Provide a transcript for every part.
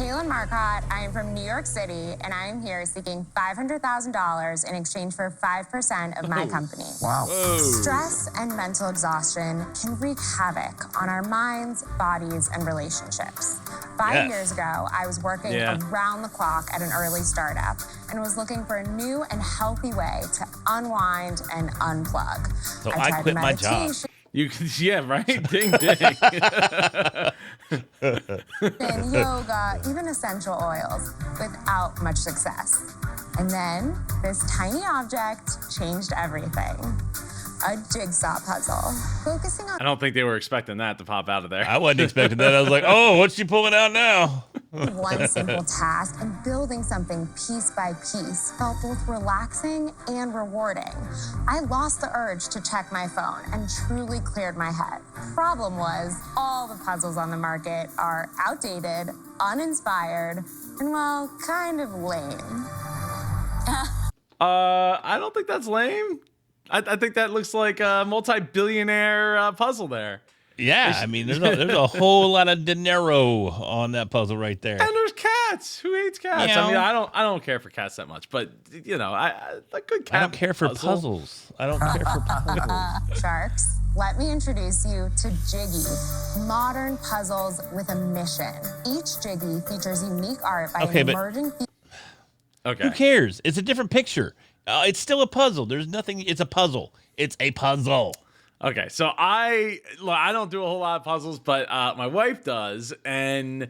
Kaylin Marcotte. I am from New York City, and I am here seeking $500,000 in exchange for 5% of my company. Wow. Whoa. Stress and mental exhaustion can wreak havoc on our minds, bodies, and relationships. 5 years ago, I was working around the clock at an early startup and was looking for a new and healthy way to unwind and unplug. So I quit my job. Right? Ding, ding. Yoga, even essential oils, without much success. And then this tiny object changed everything. A jigsaw puzzle, focusing on... I don't think they were expecting that to pop out of there. I wasn't expecting that. I was like, oh, what's she pulling out now? one simple task, and building something piece by piece felt both relaxing and rewarding. I lost the urge to check my phone and truly cleared my head. Problem was, all the puzzles on the market are outdated, uninspired, and, well, kind of lame. I don't think that's lame. I think that looks like a multi-billionaire puzzle there. Yeah, I mean, there's a whole lot of dinero on that puzzle right there. And there's cats. Who hates cats? Meow. I mean, I don't care for cats that much, but you know, I like good cat. I don't care for puzzles. I don't care for puzzles. Sharks, let me introduce you to Jiggy, modern puzzles with a mission. Each Jiggy features unique art by an emerging. Okay. Who cares? It's a different picture. It's still a puzzle. There's nothing. It's a puzzle. It's a puzzle. Okay, so I don't do a whole lot of puzzles, but my wife does, and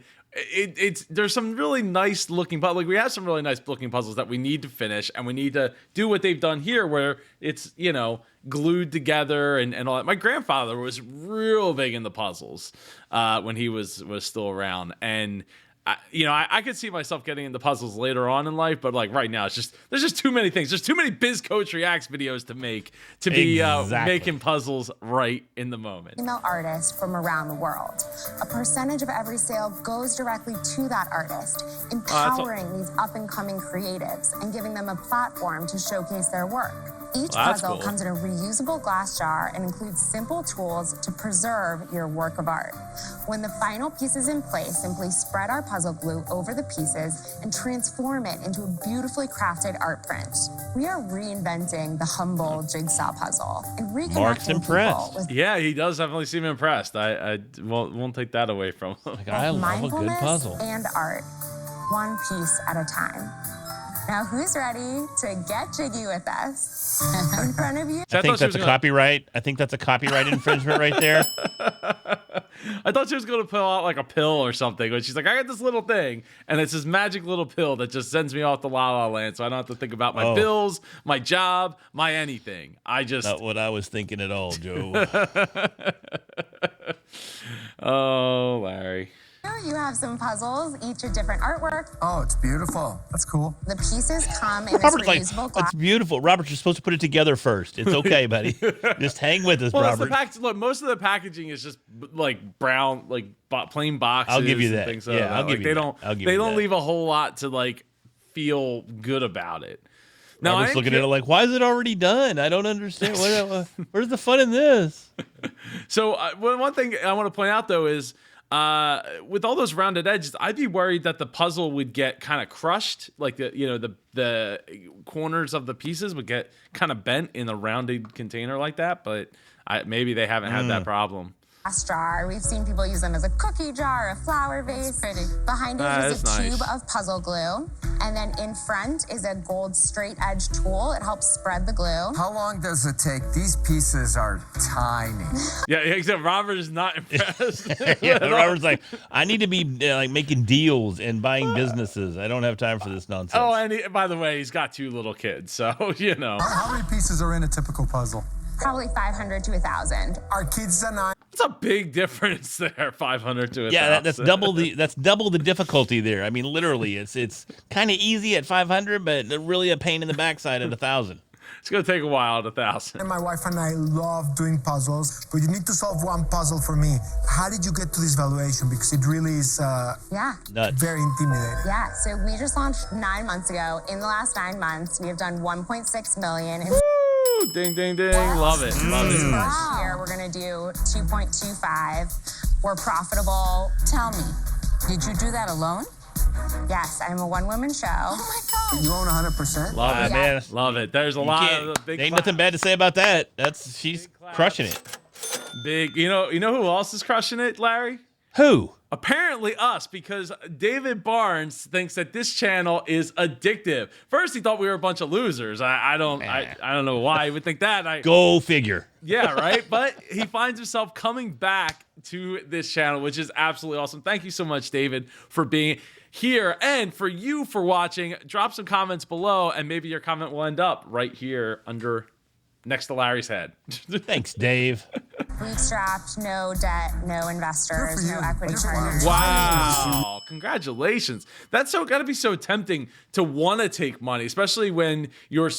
there's some really nice looking puzzles. Like, we have some really nice looking puzzles that we need to finish, and we need to do what they've done here, where it's, you know, glued together and all that. My grandfather was real big into puzzles when he was still around, and I could see myself getting into puzzles later on in life, but like right now, there's just too many things. There's too many Biz Coach Reacts videos to make to be making puzzles right in the moment. Female artists from around the world. A percentage of every sale goes directly to that artist, empowering these up-and-coming creatives and giving them a platform to showcase their work. Each puzzle comes in a reusable glass jar and includes simple tools to preserve your work of art. When the final piece is in place, simply spread our puzzle glue over the pieces and transform it into a beautifully crafted art print. We are reinventing the humble jigsaw puzzle and reconnecting Mark's impressed. With he does definitely seem impressed. I won't take that away from him. Like, I love a good puzzle. And art, one piece at a time. Now, who's ready to get jiggy with us? In front of you. I think that's a copyright. I think that's a copyright infringement right there. I thought she was going to pull out like a pill or something. But she's like, I got this little thing. And it's this magic little pill that just sends me off to La La Land. So I don't have to think about my bills, my job, my anything. Not what I was thinking at all, Joe. Oh, Larry. You have some puzzles, each a different artwork. Oh, it's beautiful. That's cool. The pieces come in this reusable glass. It's beautiful. Robert, you're supposed to put it together first. It's okay, buddy. Just hang with us, Robert. Look, most of the packaging is just like brown, like plain boxes. I'll give you that. Things Yeah, I'll give you that. They don't leave a whole lot to like feel good about it. Now, Robert's looking at it like, why is it already done? I don't understand. Where's the fun in this? So one thing I want to point out, though, is with all those rounded edges, I'd be worried that the puzzle would get kind of crushed, like the corners of the pieces would get kind of bent in a rounded container like that. But maybe they haven't had that problem. Glass jar. We've seen people use them as a cookie jar, a flower vase. Pretty. Behind it is a tube of puzzle glue. And then in front is a gold straight edge tool. It helps spread the glue. How long does it take? These pieces are tiny. Except Robert is not impressed. Robert's like, I need to be like making deals and buying businesses. I don't have time for this nonsense. Oh, and by the way, he's got 2 little kids, so you know. How many pieces are in a typical puzzle? Probably 500 to 1,000. Our kids and I. It's a big difference there, 500 to 1,000. Yeah, that's double the difficulty there. I mean, literally, it's kind of easy at 500, but really a pain in the backside at 1,000. It's gonna take a while at 1,000. And my wife and I love doing puzzles, but you need to solve one puzzle for me. How did you get to this valuation? Because it really is very intimidating. Yeah, so we just launched 9 months ago. In the last 9 months, we have done 1.6 million. Ding, ding, ding. Love it. Love it. This year, we're going to do 2.25. We're profitable. Tell me, did you do that alone? Yes, I'm a one-woman show. Oh my God. You own 100%? Love it, man. Love it. There's a lot of the big. Ain't nothing bad to say about that. She's crushing it. Big. You know who else is crushing it, Larry? Who? Apparently us, because David Barnes thinks that this channel is addictive. First, he thought we were a bunch of losers. I don't know why he would think that. Go figure. Yeah, right. But he finds himself coming back to this channel, which is absolutely awesome. Thank you so much, David, for being here, and for you for watching. Drop some comments below, and maybe your comment will end up right here next to Larry's head. Thanks, Dave. Bootstrapped, no debt, no investors, no equity partners. Wow. Congratulations. That's got to be so tempting to want to take money, especially when you're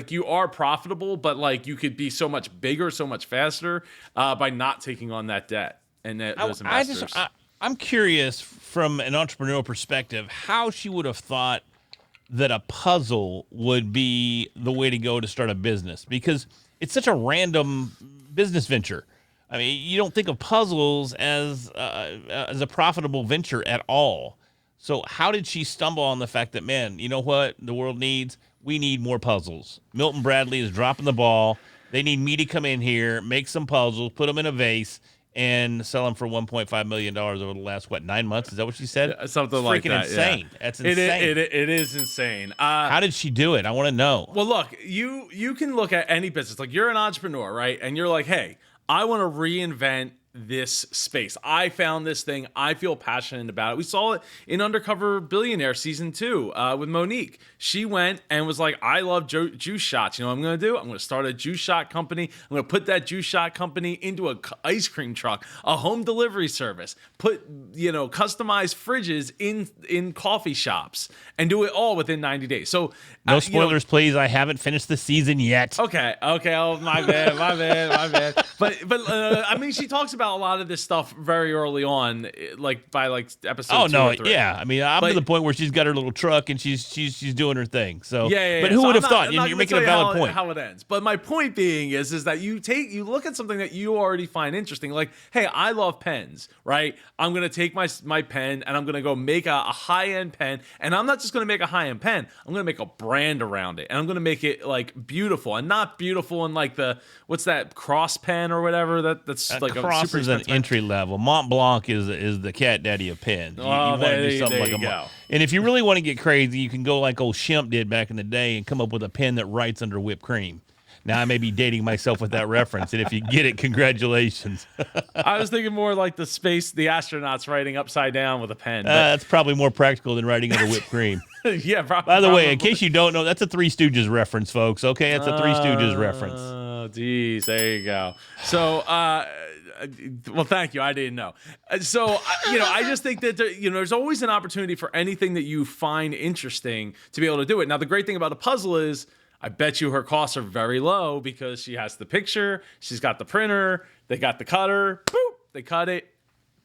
you are profitable, but you could be so much bigger, so much faster by not taking on that debt and those investors. I'm curious from an entrepreneurial perspective, how she would have thought that a puzzle would be the way to go to start a business, because it's such a random business venture. I mean, you don't think of puzzles as a profitable venture at all. So how did she stumble on the fact that, man, you know what the world needs? We need more puzzles. Milton Bradley is dropping the ball. They need me to come in here, make some puzzles, put them in a vase, and sell them for $1.5 million over the last, 9 months? Is that what she said? Something like that. Freaking insane. Yeah. That's insane. It is insane. How did she do it? I want to know. Well, look, you can look at any business. You're an entrepreneur, right? And you're like, hey, I want to reinvent this space. I found this thing. I feel passionate about it. We saw it in Undercover Billionaire season 2 with Monique. She went and was like, I love juice shots. You know what I'm going to do? I'm going to start a juice shot company. I'm going to put that juice shot company into a ice cream truck, a home delivery service, put, customized fridges in coffee shops, and do it all within 90 days. So no spoilers, please. I haven't finished the season yet. Okay. Oh, my bad. But I mean, she talks about a lot of this stuff very early on, by episode 2 or 3. Yeah. I mean, I'm to the point where she's got her little truck and she's doing her thing. So yeah. But who would have thought? You're making a valid point. How it ends. But my point being is that you look at something that you already find interesting. Like, hey, I love pens, right? I'm gonna take my pen and I'm gonna go make a high-end pen, and I'm not just gonna make a high-end pen. I'm gonna make a brand around it, and I'm gonna make it beautiful, and not beautiful in what's that, cross pen or whatever that's like a super is an entry level. Mont Blanc is the cat daddy of pens. You want to do something like a and if you really want to get crazy, you can go like old Shemp did back in the day and come up with a pen that writes under whipped cream. Now I may be dating myself with that reference, and if you get it, congratulations. I was thinking more like the astronauts writing upside down with a pen. That's probably more practical than writing under whipped cream. Yeah, probably. By the way, in case you don't know, that's a Three Stooges reference, folks. Okay, that's a Three Stooges reference. Oh, geez, there you go. So, well, thank you. I didn't know. So, I just think that there's always an opportunity for anything that you find interesting to be able to do it. Now, the great thing about a puzzle is, I bet you her costs are very low because she has the picture, she's got the printer, they got the cutter, boop, they cut it,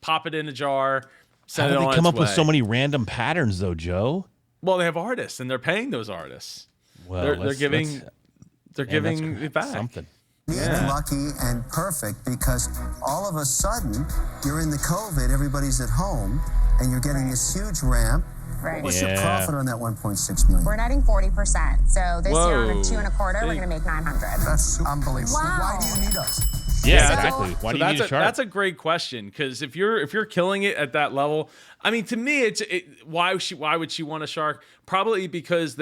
pop it in a jar, send it on its way. How do they come up with so many random patterns, though, Joe? Well, they have artists, and they're paying those artists. Well, they're giving it back. Something. It's lucky and perfect because all of a sudden you're in the COVID, everybody's at home, and you're getting this huge ramp. Right. What's your profit on that 1.6 million? We're netting 40%. So this year on a 2.25, we're going to make 900. That's unbelievable. Wow. Why do you need us? Yeah, exactly. Why do you need a shark? That's a great question, because if you're killing it at that level, I mean, to me, why would she want a shark? Probably because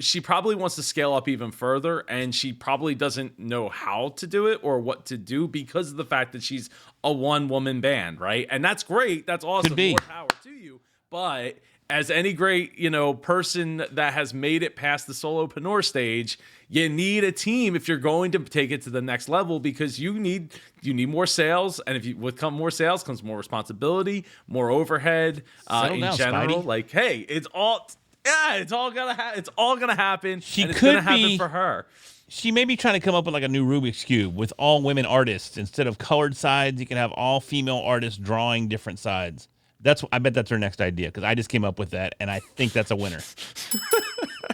she probably wants to scale up even further, and she probably doesn't know how to do it or what to do because of the fact that she's a one-woman band, right? And that's great. That's awesome. Could be. More power to you. But as any great, person that has made it past the solopreneur stage, you need a team if you're going to take it to the next level, because you need more sales, and if you with more sales comes more responsibility, more overhead. In general, Spidey. Hey, it's all gonna happen. It's gonna happen for her. She may be trying to come up with like a new Rubik's Cube with all women artists. Instead of colored sides, you can have all female artists drawing different sides. I bet that's her next idea, because I just came up with that, and I think that's a winner.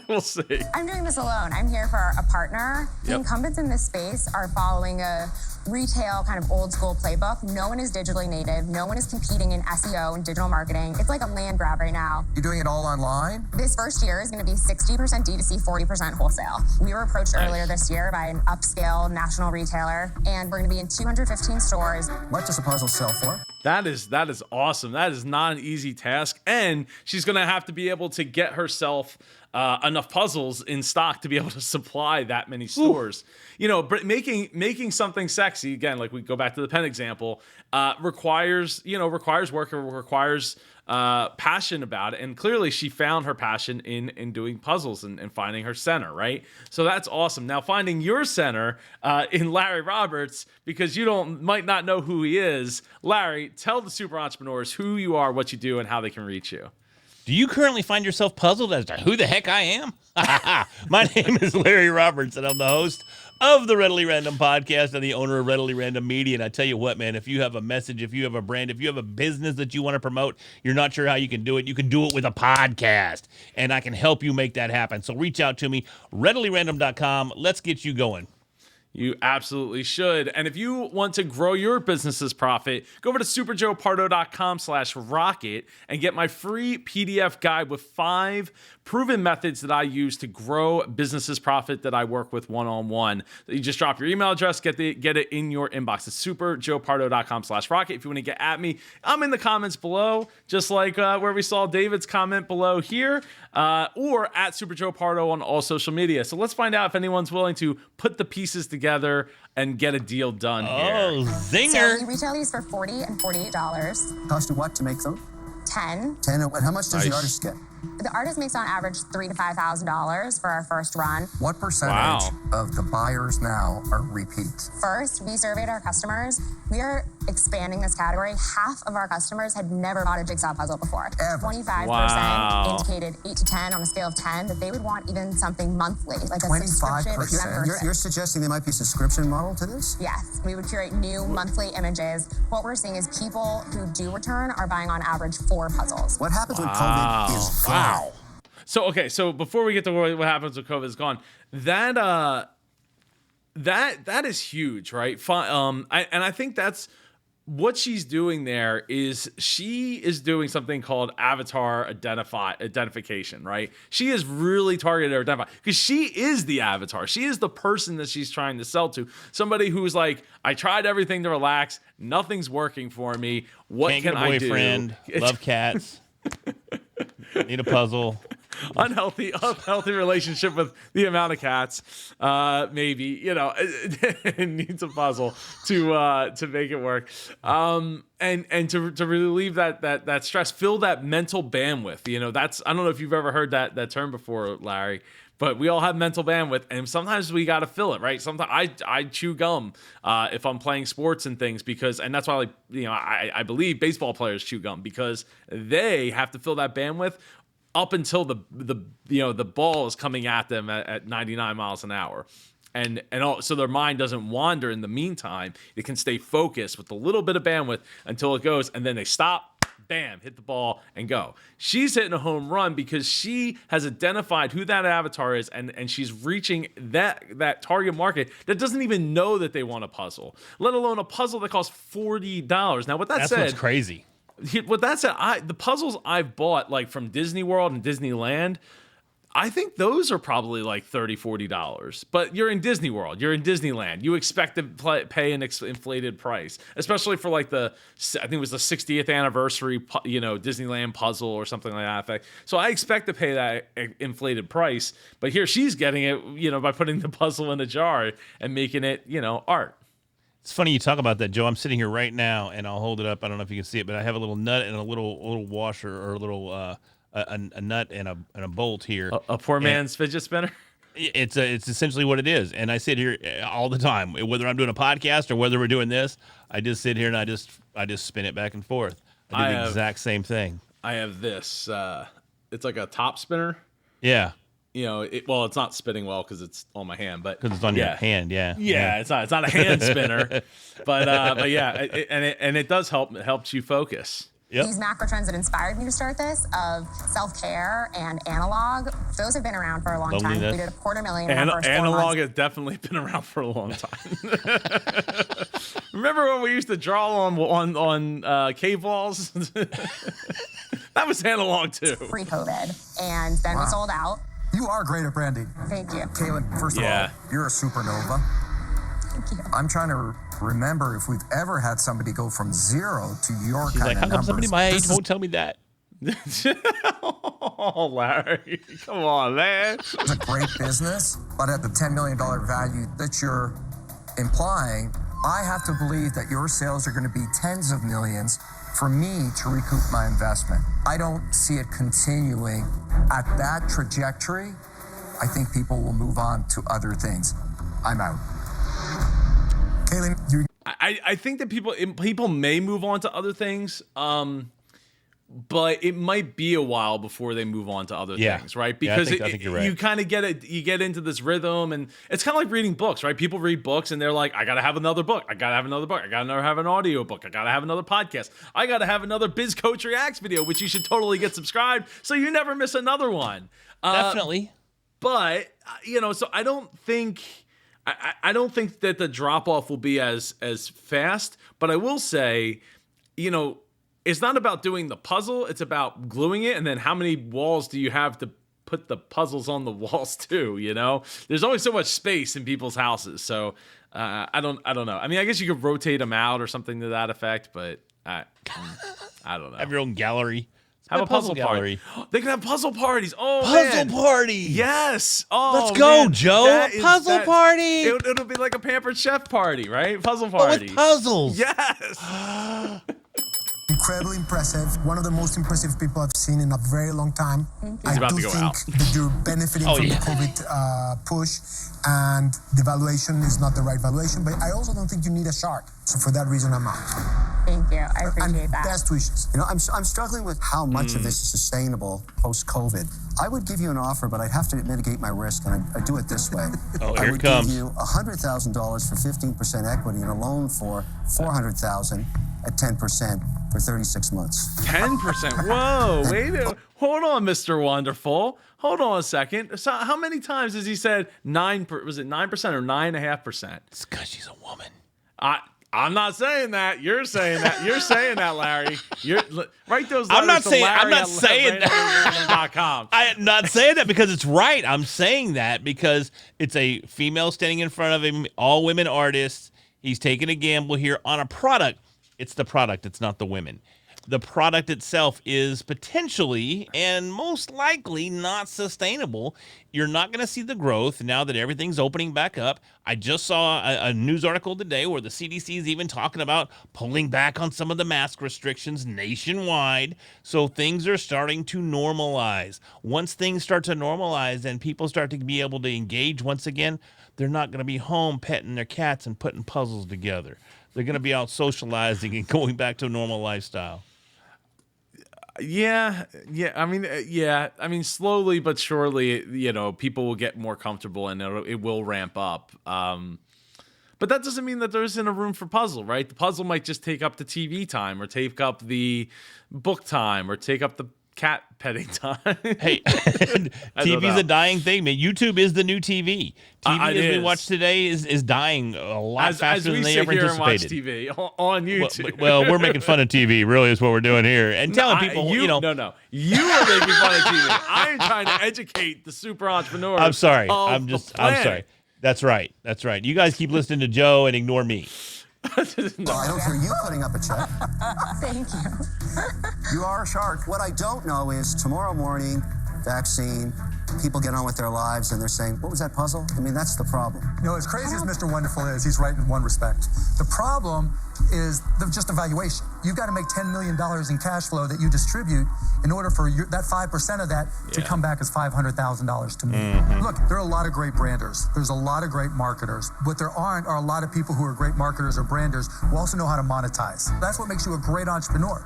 We'll see. I'm doing this alone. I'm here for a partner. The incumbents in this space are following a retail kind of old school playbook. No one is digitally native. No one is competing in SEO and digital marketing. It's like a land grab right now. You're doing it all online? This first year is going to be 60% D2C, 40% wholesale. We were approached earlier this year by an upscale national retailer, and we're going to be in 215 stores. What does a puzzle sell for? That is awesome. That is not an easy task, and she's going to have to be able to get herself enough puzzles in stock to be able to supply that many stores. Ooh. You know, but making something sexy, again, like we go back to the pen example, requires work, requires passion about it. And clearly she found her passion in doing puzzles and finding her center, right? So that's awesome. Now finding your center in Larry Roberts, because you might not know who he is. Larry, tell the super entrepreneurs who you are, what you do, and how they can reach you. Do you currently find yourself puzzled as to who the heck I am? My name is Larry Roberts, and I'm the host of the Readily Random podcast and the owner of Readily Random Media. And I tell you what, man, if you have a message, if you have a brand, if you have a business that you want to promote, you're not sure how you can do it, you can do it with a podcast, and I can help you make that happen. So reach out to me, readilyrandom.com. Let's get you going. You absolutely should. And if you want to grow your business's profit, go over to superjoepardo.com/rocket and get my free PDF guide with 5 proven methods that I use to grow businesses' profit that I work with one-on-one. You just drop your email address, get it in your inbox. It's superjoepardo.com/rocket. If you want to get at me, I'm in the comments below, just like where we saw David's comment below here, or at Super Joe Pardo on all social media. So let's find out if anyone's willing to put the pieces together and get a deal done here. Oh, zinger. So we retail these for $40 and $48. Cost you what to make them? 10. 10. And how much does the artist get? The artist makes on average $3,000 to $5,000 for our first run. What percentage of the buyers now are repeat? First, we surveyed our customers. We are expanding this category. Half of our customers had never bought a jigsaw puzzle before. Ever. 25% indicated 8 to 10 on a scale of 10 that they would want even something monthly, like a subscription membership. You're suggesting there might be a subscription model to this? Yes, we would curate new monthly images. What we're seeing is people who do return are buying on average 4 puzzles. What happens when COVID is gone? Wow. So before we get to what happens when COVID is gone, that is huge, right? I think that's what she's doing there is she is doing something called avatar identification, right? She is really targeted or identified because she is the avatar. She is the person that she's trying to sell to. Somebody who's like, I tried everything to relax. Nothing's working for me. What Can't can get a boyfriend, I do? Love cats. Need a puzzle. Unhealthy relationship with the amount of cats. Maybe it needs a puzzle to make it work. And to relieve that stress, fill that mental bandwidth. That's, I don't know if you've ever heard that term before, Larry. But we all have mental bandwidth, and sometimes we got to fill it, right? Sometimes I chew gum if I'm playing sports and things and that's why, I believe baseball players chew gum because they have to fill that bandwidth up until the ball is coming at them at 99 miles an hour. So their mind doesn't wander in the meantime. It can stay focused with a little bit of bandwidth until it goes, and then they stop. Bam, hit the ball and go. She's hitting a home run because she has identified who that avatar is, and she's reaching that target market that doesn't even know that they want a puzzle, let alone a puzzle that costs $40. Now, That's what's crazy. With that said, the puzzles I've bought, like from Disney World and Disneyland, I think those are probably like $30, $40. But you're in Disney World, you're in Disneyland. You expect to pay an inflated price, especially for like I think it was the 60th anniversary, Disneyland puzzle or something like that. So I expect to pay that inflated price. But here she's getting it, by putting the puzzle in a jar and making it, art. It's funny you talk about that, Joe. I'm sitting here right now, and I'll hold it up. I don't know if you can see it, but I have a little nut and a little washer or a little a nut and a bolt here. A poor man's fidget spinner? It's essentially what it is. And I sit here all the time, whether I'm doing a podcast or whether we're doing this. I just sit here and I just spin it back and forth. I do the exact same thing. I have this. It's like a top spinner. Yeah. It's not spinning well because it's on my hand, but because it's on your hand, yeah. It's not a hand spinner, but yeah, it does helps you focus. Yep. These macro trends that inspired me to start this of self-care and analog, those have been around for a long time. We did $250,000 in our first 4 months. Analog has definitely been around for a long time. Remember when we used to draw on cave walls? That was analog too. Pre-COVID, and then we sold out. You are great at branding. Thank you. Kaylin, first of all, you're a supernova. Thank you. I'm trying to remember if we've ever had somebody go from 0 to your She's kind like, of how come numbers. somebody my age won't tell me that? Oh, Larry, come on, man. It's a great business, but at the $10 million value that you're implying, I have to believe that your sales are going to be tens of millions for me to recoup my investment. I don't see it continuing at that trajectory. I think people will move on to other things. I'm out. Kaylin, I think that people may move on to other things, but it might be a while before they move on to other things, right? Because I think you're right. You kind of you get into this rhythm, and it's kind of like reading books, right? People read books and they're like, I gotta have another book, I gotta have another book, I gotta have an audio book, I gotta have another podcast, I gotta have another Biz Coach Reacts video, which you should totally get subscribed so you never miss another one. Definitely. But so I don't think that the drop off will be as fast. But I will say, it's not about doing the puzzle. It's about gluing it, and then how many walls do you have to put the puzzles on the walls too? There's only so much space in people's houses, so I don't know. I mean, I guess you could rotate them out or something to that effect, but I don't know. Have your own gallery. Have a puzzle gallery. They can have puzzle parties. Oh, puzzle party. Yes. Oh, let's go, man. Joe. Puzzle party. It'll be like a Pampered Chef party, right? Puzzle party. With puzzles. Yes. incredibly impressive. One of the most impressive people I've seen in a very long time. I do think that you're benefiting from the COVID push, and the valuation is not the right valuation, but I also don't think you need a shark. So for that reason, I'm out. Thank you. I appreciate that. Best wishes. You know, I'm struggling with how much of this is sustainable post-COVID. I would give you an offer, but I'd have to mitigate my risk, and I'd do it this way. Here it comes. Give you $100,000 for 15% equity and a loan for $400,000 at 10% for 36 months. 10%? Whoa, wait a hold on, Mr. Wonderful. Hold on a second. So how many times has he said 9? Was it 9% or 9.5%? It's because she's a woman. I'm not saying that. You're saying that. You're saying that, Larry. Write those letters I'm not to saying. Larry I'm not saying that. I'm not saying that because it's right. I'm saying that because it's a female standing in front of him, all women artists. He's taking a gamble here on a product. It's the product. It's not the women. The product itself is potentially and most likely not sustainable. You're not going to see the growth now that everything's opening back up. I just saw a news article today where the CDC is even talking about pulling back on some of the mask restrictions nationwide. So things are starting to normalize. Once things start to normalize and people start to be able to engage once again, they're not going to be home petting their cats and putting puzzles together. They're going to be out socializing and going back to a normal lifestyle. Yeah. I mean, slowly but surely, people will get more comfortable and it will ramp up. But that doesn't mean that there isn't a room for puzzle, right? The puzzle might just take up the TV time, or take up the book time, or take up the cat petting time. Hey, TV's a dying thing, man. YouTube is the new TV. TV, as we watch today, is dying a lot faster than they ever anticipated. And watch TV on YouTube. Well, we're making fun of TV, really, is what we're doing here, and telling people, No, you are making fun of TV. I'm trying to educate the super entrepreneurs. I'm sorry. I'm sorry. That's right. You guys keep listening to Joe and ignore me. Well, I don't hear you putting up a check. Thank you. You are a shark. What I don't know is tomorrow morning, vaccine, people get on with their lives and they're saying, what was that puzzle? I mean, that's the problem. As crazy as Mr. Wonderful is, he's right in one respect. The problem is just the valuation. You've got to make $10 million in cash flow that you distribute in order for that 5% of that to come back as $500,000 to me. Mm-hmm. Look, there are a lot of great branders. There's a lot of great marketers. What there aren't are a lot of people who are great marketers or branders who also know how to monetize. That's what makes you a great entrepreneur.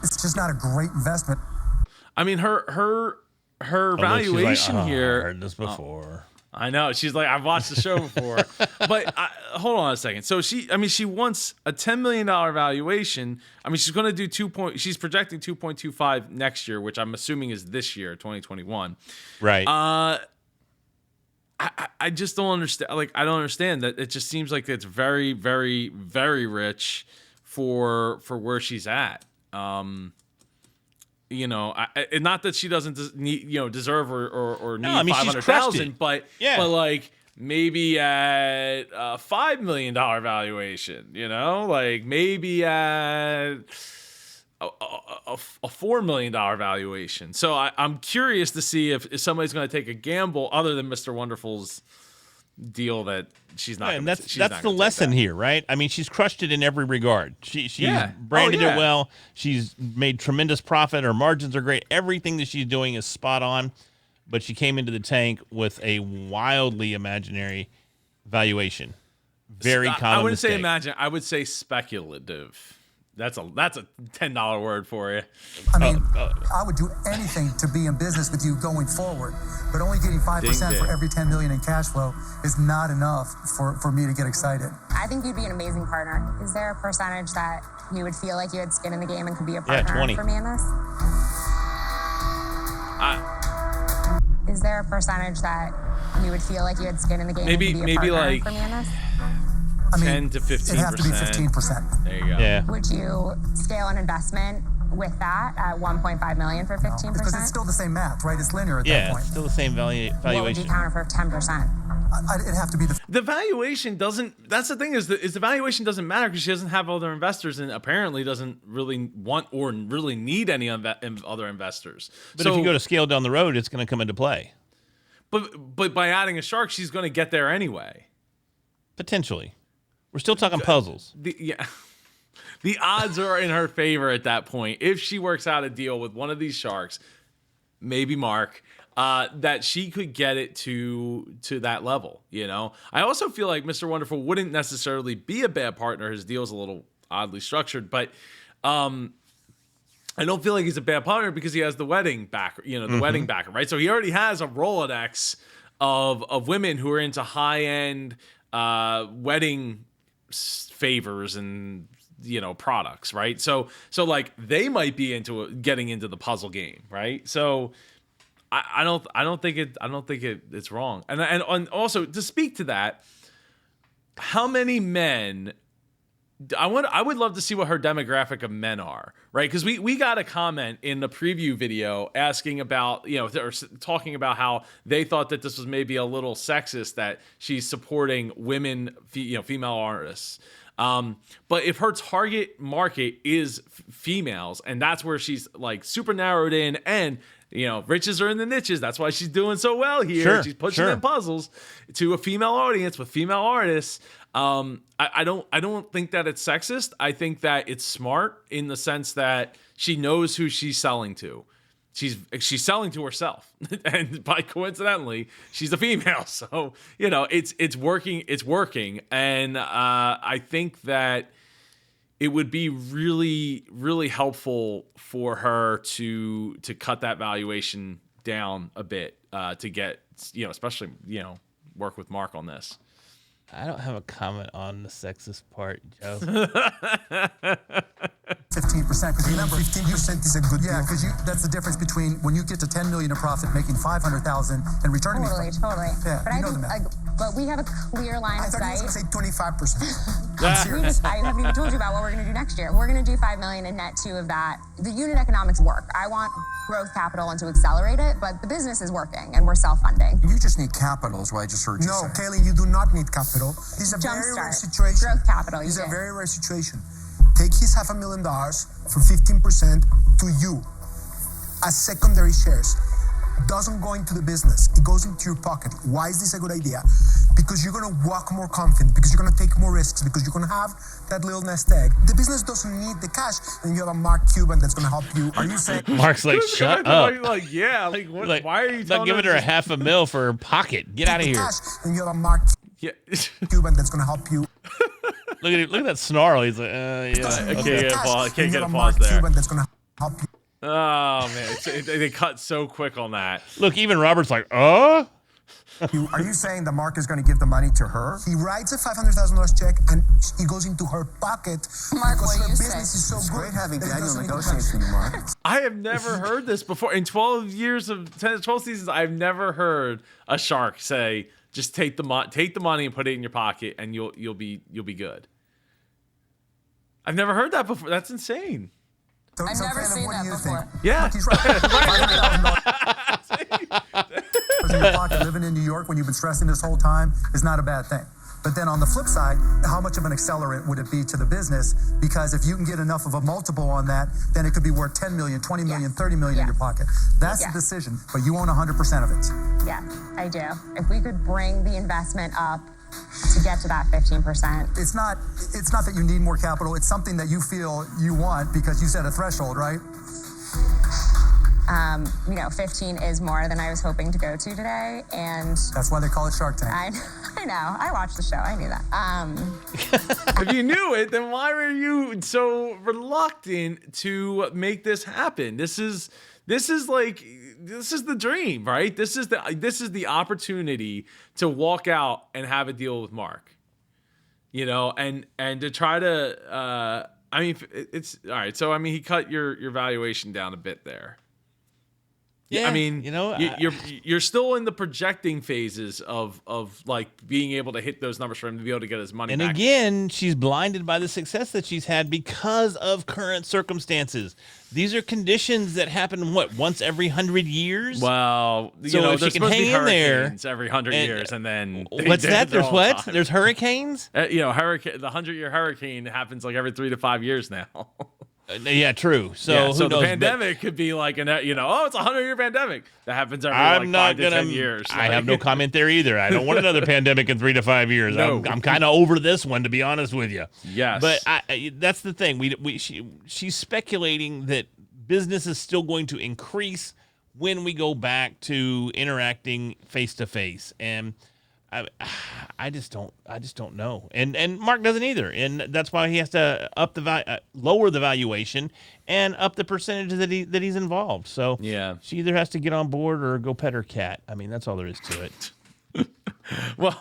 It's just not a great investment. I mean, her valuation here. I heard this before. I know. She's like, I've watched the show before. But hold on a second. So she wants a $10 million valuation. I mean, she's going to do she's projecting 2.25 next year, which I'm assuming is this year, 2021. Right. I just don't understand. Like, I don't understand that. It just seems like it's very, very, very rich for where she's at. You know, not that she doesn't deserve or need 500,000, but like maybe at a $5 million valuation, you know, like maybe at a $4 million valuation. So I'm curious to see if somebody's going to take a gamble other than Mr. Wonderful's deal that she's not. And that's the lesson here, right? I mean, she's crushed it in every regard. She's branded it well. She's made tremendous profit. Her margins are great. Everything that she's doing is spot on. But she came into the tank with a wildly imaginary valuation. Very common. I wouldn't mistake. say imagine. I would say speculative. That's a $10 word for you. I mean, I would do anything to be in business with you going forward, but only getting 5% for every $10 million in cash flow is not enough for me to get excited. I think you'd be an amazing partner. Is there a percentage that you would feel like you had skin in the game and could be a partner 20. for me in this? Is there a percentage that you would feel like you had skin in the game and could be a partner like for me in this? I mean, 10 to 15%. It'd have to be 15%. There you go. Yeah. Would you scale an investment with that at 1.5 million for 15%? Because it's still the same math, right? It's linear at that point. It's still the same valuation. What would you counter for 10%? It'd have to be The valuation doesn't. That's the thing is the valuation doesn't matter because she doesn't have other investors and apparently doesn't really want or really need any other investors. But if you go to scale down the road, it's going to come into play. But by adding a shark, she's going to get there anyway. Potentially. We're still talking puzzles. The odds are in her favor at that point. If she works out a deal with one of these sharks, maybe Mark, that she could get it to that level. You know, I also feel like Mr. Wonderful wouldn't necessarily be a bad partner. His deal's a little oddly structured, but I don't feel like he's a bad partner because he has the wedding backer, wedding backer, right? So he already has a Rolodex of women who are into high end wedding favors and products, right? So like they might be getting into the puzzle game, right? So I don't think it's wrong. And also to speak to that, how many men? I would love to see what her demographic of men are, right? Because we got a comment in the preview video asking about, or talking about how they thought that this was maybe a little sexist that she's supporting women, female artists. But if her target market is females, and that's where she's like super narrowed in, and riches are in the niches. That's why she's doing so well here. Sure, she's pushing in puzzles to a female audience with female artists. I don't think that it's sexist. I think that it's smart in the sense that she knows who she's selling to. She's selling to herself, and by coincidentally, she's a female. So it's working. It's working, and I think that it would be really, really helpful for her to cut that valuation down a bit to get especially work with Mark on this. I don't have a comment on the sexist part, Joe. 15%, because remember, 15% is a good deal. Yeah, because that's the difference between when you get to 10 million in profit, making 500,000 and returning me. Totally. Yeah, but I think, but we have a clear line of sight. I thought you were going to say 25%. I haven't even told you about what we're going to do next year. We're going to do 5 million and net 2 of that. The unit economics work. I want growth capital and to accelerate it, but the business is working and we're self-funding. You just need capital, is what I just heard you say. No, Kaylin, you do not need capital. This is a very rare situation. Growth capital. This is a very rare situation. Take his $500,000 for 15% to you as secondary shares. Doesn't go into the business. It goes into your pocket. Why is this a good idea? Because you're going to walk more confident, because you're going to take more risks, because you're going to have that little nest egg. The business doesn't need the cash, and you have a Mark Cuban that's going to help you. Are you saying? Mark's like, shut up. Like, what, why are you telling giving her $500,000 for her pocket? Get out of here. Cash, and you have a Mark Cuban that's going to help you. Look at that snarl. He's like, yeah. I can't get a pause Mark there. Cuban that's going to help you. Oh man, they cut so quick on that. Look, even Robert's like, Are you saying that Mark is going to give the money to her? He writes a $500,000 check and it goes into her pocket Mark, because what her do you business say? is so It's good. great having that it Daniel doesn't need to negotiate touch for you, Mark. I have never heard this before. In 12 seasons, I've never heard a shark say, "Just take the money and put it in your pocket, and you'll be good." I've never heard that before. That's insane. So, I've never Kaylin, seen what that do you before. think? Yeah. Mark, he's right. $500,000 in your pocket living in New York when you've been stressing this whole time is not a bad thing. But then on the flip side, how much of an accelerant would it be to the business? Because if you can get enough of a multiple on that, then it could be worth 10 million, 20 million, 30 million in your pocket. That's the decision, but you own 100% of it. Yeah, I do. If we could bring the investment up to get to that 15%. It's not that you need more capital. It's something that you feel you want because you set a threshold, right? 15 is more than I was hoping to go to today, and That's why they call it Shark Tank. I know. I watched the show. I knew that. If you knew it, then why were you so reluctant to make this happen? This is the dream, right? This is the opportunity to walk out and have a deal with Mark. And to try to it's all right. So he cut your valuation down a bit there. Yeah, you're still in the projecting phases of like being able to hit those numbers for him to be able to get his money and back. again, she's blinded by the success that she's had because of current circumstances. These are conditions that happen once every 100 years. Well, so if she can hang in there every 100 years, and then what's that? There's what? Time. There's hurricanes. The 100-year hurricane happens like every 3 to 5 years now. Yeah, true. So yeah, who so knows? the pandemic could be like it's a 100-year pandemic that happens every I'm not 5 to 10 years. I have no comment there either. I don't want another pandemic in 3 to 5 years. No. I'm kind of over this one, to be honest with you. Yes, but that's the thing. She's speculating that business is still going to increase when we go back to interacting face to face, and I just don't know. And Mark doesn't either, and that's why he has to lower the valuation and up the percentage that he's involved. So yeah, she either has to get on board or go pet her cat. I mean, that's all there is to it. well,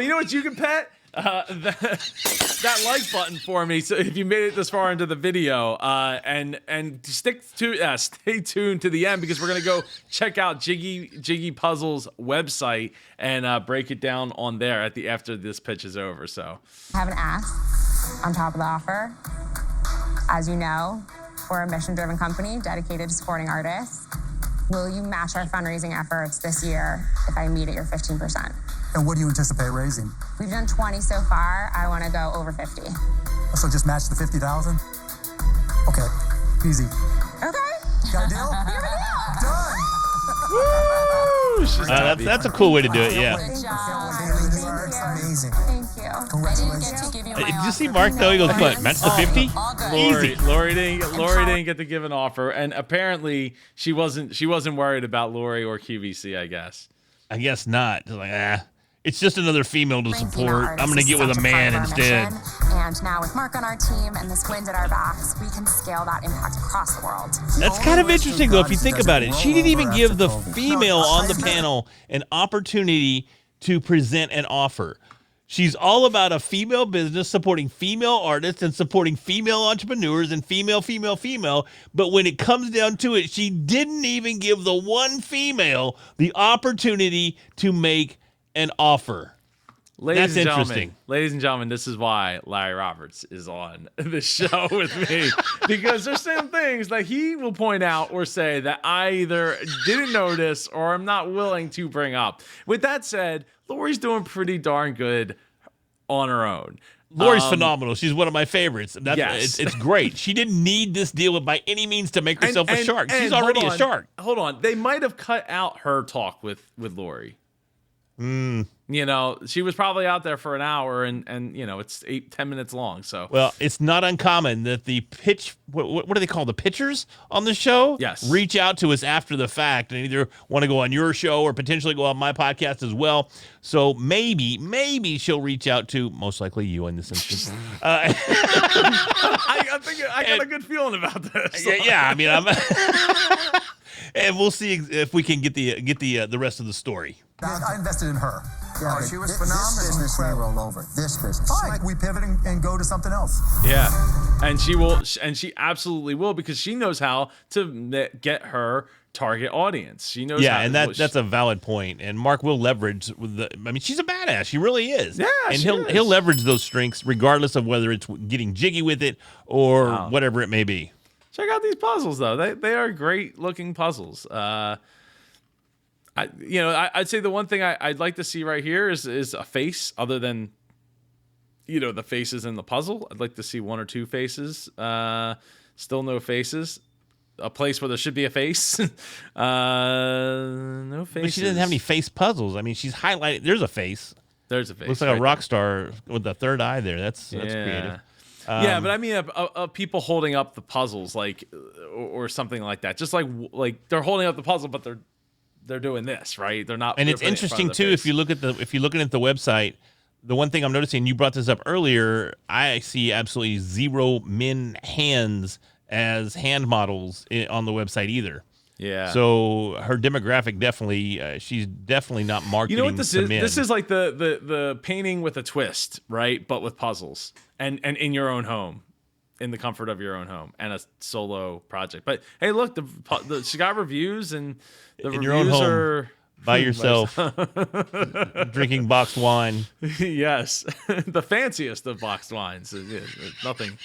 you know what you can pet? That like button for me. So if you made it this far into the video, and stay tuned to the end, because we're gonna go check out Jiggy Puzzles website and break it down on there after this pitch is over. So I have an ask on top of the offer. As you know, we're a mission-driven company dedicated to supporting artists. Will you match our fundraising efforts this year if I meet at your 15%? And what do you anticipate raising? We've done 20 so far. I want to go over 50. So just match the 50,000? Okay, easy. Okay. Got a deal? Done. Woo! That's a cool way to do it. Yeah. Good job. Kaylin, this works amazing. Thank you. I didn't Congratulations. get to give you my Did you offer. see Mark though? He goes, "What? Match the 50? All good. Easy." Lori didn't get to give an offer, and apparently she wasn't worried about Lori or QVC. I guess. I guess not. Just like, it's just another female to Bring female support. artists I'm gonna is get with such a part man of our instead. mission. And now with Mark on our team and this wind at our backs, we can scale that impact across the world. That's kind of interesting, though, if you think about it. She didn't even give the female on the panel an opportunity to present an offer. She's all about a female business, supporting female artists and supporting female entrepreneurs and female. But when it comes down to it, she didn't even give the one female the opportunity to make an offer. Ladies That's and interesting. Ladies and gentlemen, this is why Larry Roberts is on the show with me, because there's some things that he will point out or say that I either didn't notice or I'm not willing to bring up. With that said, Lori's doing pretty darn good on her own. Lori's phenomenal. She's one of my favorites. Yes. It's great. She didn't need this deal by any means to make herself a shark. She's and already hold a on, shark. Hold on. They might have cut out her talk with Lori. She was probably out there for an hour, and it's 8-10 minutes long. So Well, it's not uncommon that the pitch, what do they call the pitchers on the show? Yes. Reach out to us after the fact and either want to go on your show or potentially go on my podcast as well. So maybe she'll reach out to, most likely you in this instance. I think I got a good feeling about this. Yeah. I mean, and we'll see if we can get the rest of the story. I invested in her. Yeah, she was this phenomenal. business may roll over. This business. Fine, we pivot and go to something else. Yeah, and she will, and she absolutely will, because she knows how to get her target audience. She knows. Yeah, how and to, that's a valid point. And Mark will leverage with the. I mean, she's a badass. She really is. Yeah, and she is. he'll leverage those strengths regardless of whether it's getting jiggy with it or whatever it may be. Check out these puzzles though. They are great looking puzzles. I'd say the one thing I'd like to see right here is a face other than, the faces in the puzzle. I'd like to see one or two faces. Still no faces. A place where there should be a face. No faces. But she doesn't have any face puzzles. I mean, she's highlighted. There's a face. There's a face. Looks like a rock star with the third eye there. That's creative. Yeah, but I mean, people holding up the puzzles, like, or something like that. Just like they're holding up the puzzle, but they're doing this, right? They're not. And it's interesting too. If you're looking at the website, the one thing I'm noticing, you brought this up earlier, I see absolutely zero men hands as hand models on the website either. Yeah. So her demographic definitely, she's definitely not marketing. You know what this to is? men. This is like the painting with a twist, right? But with puzzles and in your own home, in the comfort of your own home, and a solo project. But hey, look, she got reviews, and the in reviews your own home, are by yourself, drinking boxed wine. Yes, the fanciest of boxed wines. Nothing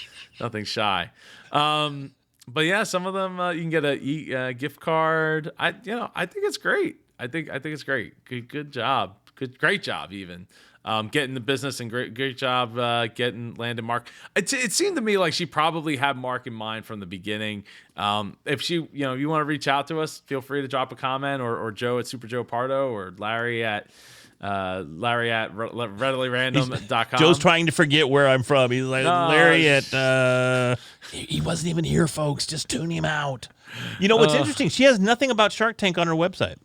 shy. But yeah, some of them you can get a gift card. I think it's great. I think it's great. Good job. Great job even. Getting the business, and great job getting landing Mark. It seemed to me like she probably had Mark in mind from the beginning. If you want to reach out to us, feel free to drop a comment, or Joe at Super Joe Pardo, or Larry at readilyrandom.com. Joe's trying to forget where I'm from. He's like, Larry at he wasn't even here, folks. Just tune him out. You know what's interesting? She has nothing about Shark Tank on her website.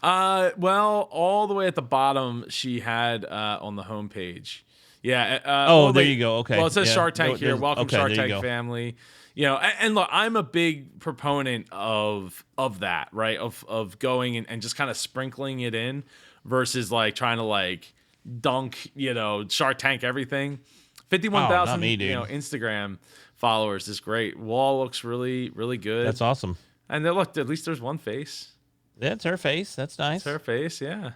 Well, all the way at the bottom, she had on the homepage. Yeah. There you go. Okay. Well, it says Yeah. Shark Tank here. Welcome, okay, Shark there you Tank go. family. And look, I'm a big proponent of that, right? Of going and just kind of sprinkling it in versus like trying to like dunk, Shark Tank everything. 51,000, not me, dude. Instagram followers is great. Wall looks really, really good. That's awesome. And then look, at least there's one face. That's her face. That's nice. It's her face, yeah.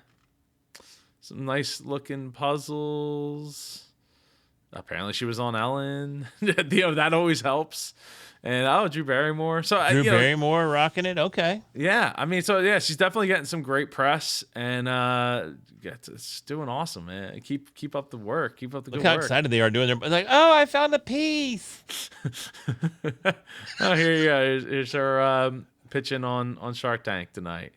Some nice looking puzzles. Apparently she was on Ellen. That always helps. And Drew Barrymore. So Drew Barrymore rocking it. Okay. Yeah, I mean, she's definitely getting some great press, and it's doing awesome, man. Keep up the work. Keep up the good Look how work. excited they are doing their. Like, I found a piece. Here you go. Here's her pitching on Shark Tank tonight.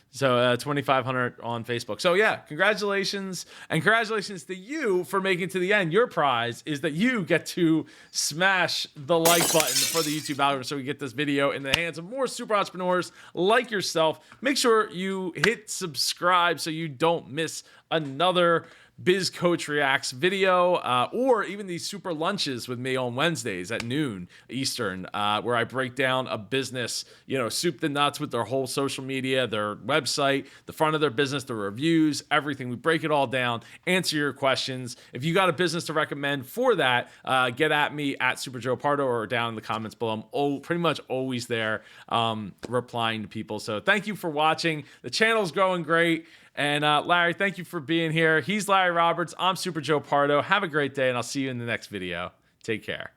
So 2,500 on Facebook. So yeah, congratulations, and congratulations to you for making it to the end. Your prize is that you get to smash the like button for the YouTube algorithm, so we get this video in the hands of more super entrepreneurs like yourself. Make sure you hit subscribe so you don't miss another Biz Coach Reacts video, or even these super lunches with me on Wednesdays at noon Eastern, where I break down a business, soup to nuts with their whole social media, their website, the front of their business, the reviews, everything. We break it all down, answer your questions. If you got a business to recommend for that, get at me at Super Joe Pardo or down in the comments below. I'm pretty much always there replying to people. So thank you for watching. The channel's growing great. And Larry, thank you for being here. He's Larry Roberts. I'm Super Joe Pardo. Have a great day, and I'll see you in the next video. Take care.